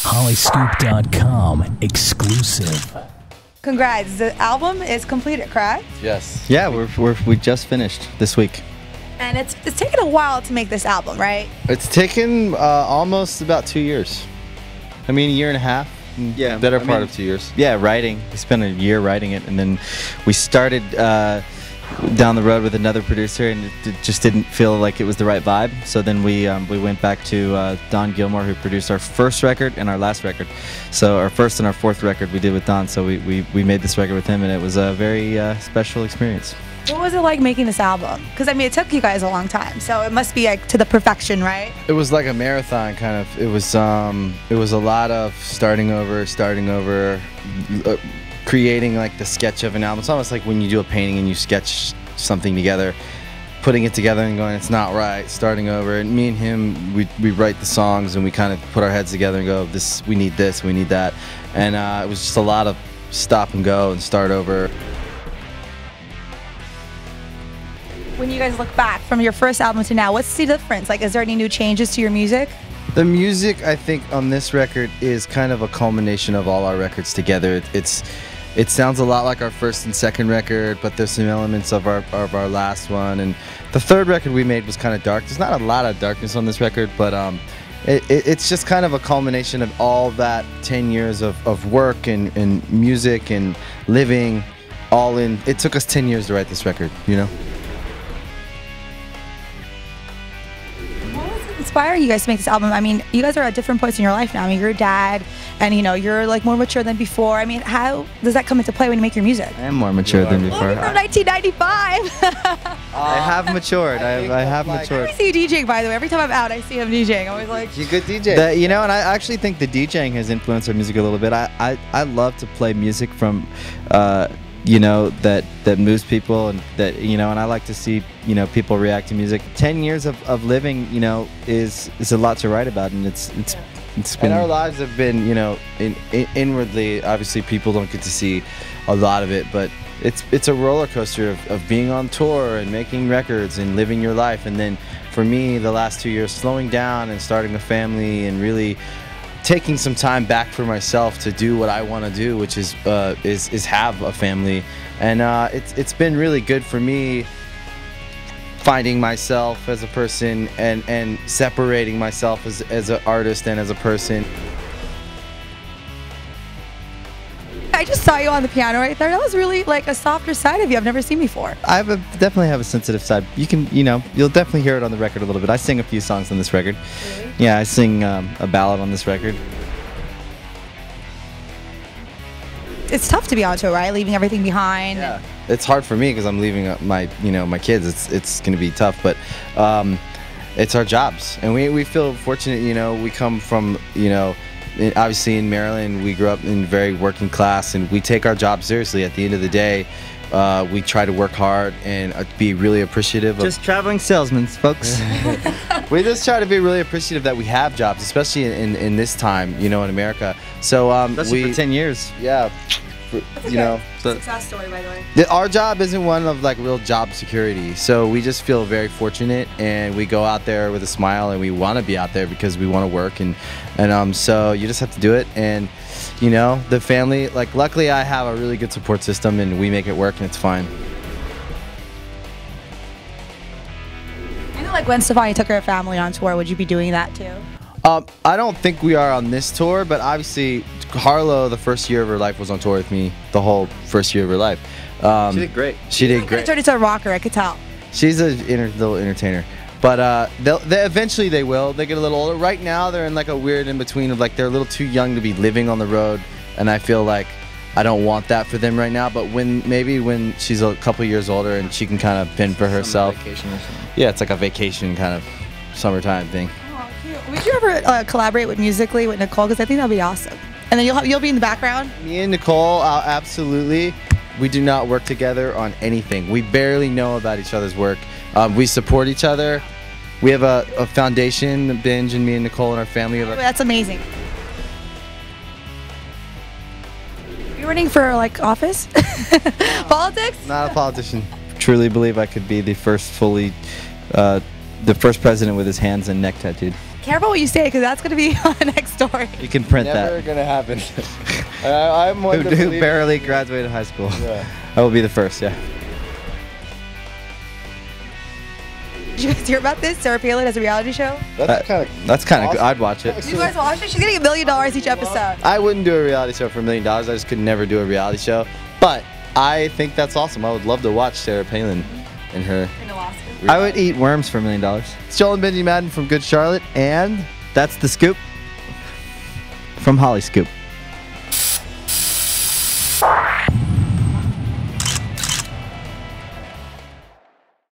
Hollyscoop.com exclusive. Congrats, the album is completed, correct? Yes. Yeah, we just finished this week. And it's taken a while to make this album, right? It's taken almost about 2 years. I mean, a year and a half. Yeah, Better part of 2 years. Yeah, writing. We spent a year writing it, and then we started down the road with another producer, and it just didn't feel like it was the right vibe. So then we went back to Don Gilmore, who produced our first record and our last record. So our first and our fourth record we did with Don. So we made this record with him, and it was a very special experience. What was it like making this album? Because I mean, it took you guys a long time, so it must be like to the perfection, right? It was like a marathon, kind of. It was a lot of starting over, creating like the sketch of an album. It's almost like when you do a painting and you sketch something together, putting it together and going, it's not right, starting over. And me and him, we write the songs and we kind of put our heads together and go, we need this, we need that. And it was just a lot of stop and go and start over. When you guys look back from your first album to now, what's the difference? Like, is there any new changes to your music? The music, I think, on this record is kind of a culmination of all our records together. It sounds a lot like our first and second record, but there's some elements of our last one. And the third record we made was kind of dark. There's not a lot of darkness on this record, but it's just kind of a culmination of all that 10 years of work and music and living all in. It took us 10 years to write this record, you know? Inspiring you guys to make this album? I mean, you guys are at different points in your life now. I mean, you're a dad, and you know, you're like more mature than before. I mean, how does that come into play when you make your music? I am more mature than before. Well, from 1995. I have matured. I have matured. I see you DJing, by the way. Every time I'm out, I see him DJing. I was like, you're a good DJ. You know, and I actually think the DJing has influenced our music a little bit. I love to play music from you know, that moves people, and that, you know, and I like to see, you know, people react to music. 10 years of living, you know, is a lot to write about, and it's been. And our lives have been, you know, inwardly. Obviously, people don't get to see a lot of it, but it's a roller coaster of being on tour and making records and living your life. And then for me, the last 2 years, slowing down and starting a family and really taking some time back for myself to do what I want to do, which is have a family. And it's been really good for me, finding myself as a person and separating myself as an artist and as a person. I just saw you on the piano right there. That was really like a softer side of you I've never seen before. I definitely have a sensitive side. You can, you know, you'll definitely hear it on the record a little bit. I sing a few songs on this record. Really? Yeah, I sing a ballad on this record. It's tough to be on tour, right? Leaving everything behind. Yeah. It's hard for me because I'm leaving my kids. It's going to be tough, but it's our jobs, and we feel fortunate. You know, we come from, you know, obviously in Maryland, we grew up in very working class, and we take our job seriously. At the end of the day, we try to work hard and be really appreciative of... Just traveling salesmen, folks. We just try to be really appreciative that we have jobs, especially in this time, you know, in America. So especially for 10 years. Yeah. You know, success story, by the way. Our job isn't one of like real job security, so we just feel very fortunate, and we go out there with a smile, and we want to be out there because we want to work, and so you just have to do it. And you know, the family, like, luckily I have a really good support system, and we make it work, and it's fine. I know, like, when Stefani took her family on tour, would you be doing that too? I don't think we are on this tour, but obviously Harlow, the first year of her life, was on tour with me the whole first year of her life. She did great. She did great. Turned into a rocker, I could tell. She's a little entertainer, but eventually they will. They get a little older. Right now they're in like a weird in between of like they're a little too young to be living on the road, and I feel like I don't want that for them right now. But maybe when she's a couple years older and she can kind of fend for herself. Vacation or something. Yeah, it's like a vacation kind of summertime thing. Would you ever collaborate musically with Nicole? Because I think that'd be awesome. And then you'll be in the background. Me and Nicole, absolutely. We do not work together on anything. We barely know about each other's work. We support each other. We have a foundation, Benji and me and Nicole and our family. That's amazing. You're running for like office? Politics? Not a politician. Truly believe I could be the first the first president with his hands and neck tattooed. Careful what you say, because that's going to be our next story. You can print Never that. gonna happen. I'm one to Who believe- barely graduated high school. Yeah. I will be the first, yeah. Did you guys hear about this? Sarah Palin has a reality show. That's kind of. That's kind of good. I'd watch it. Did you guys watch it? She's getting $1 million each episode. I wouldn't do a reality show for $1 million. I just could never do a reality show. But I think that's awesome. I would love to watch Sarah Palin and her. In Alaska. I would eat worms for $1 million. It's Joel and Benji Madden from Good Charlotte, and That's the scoop from Hollyscoop.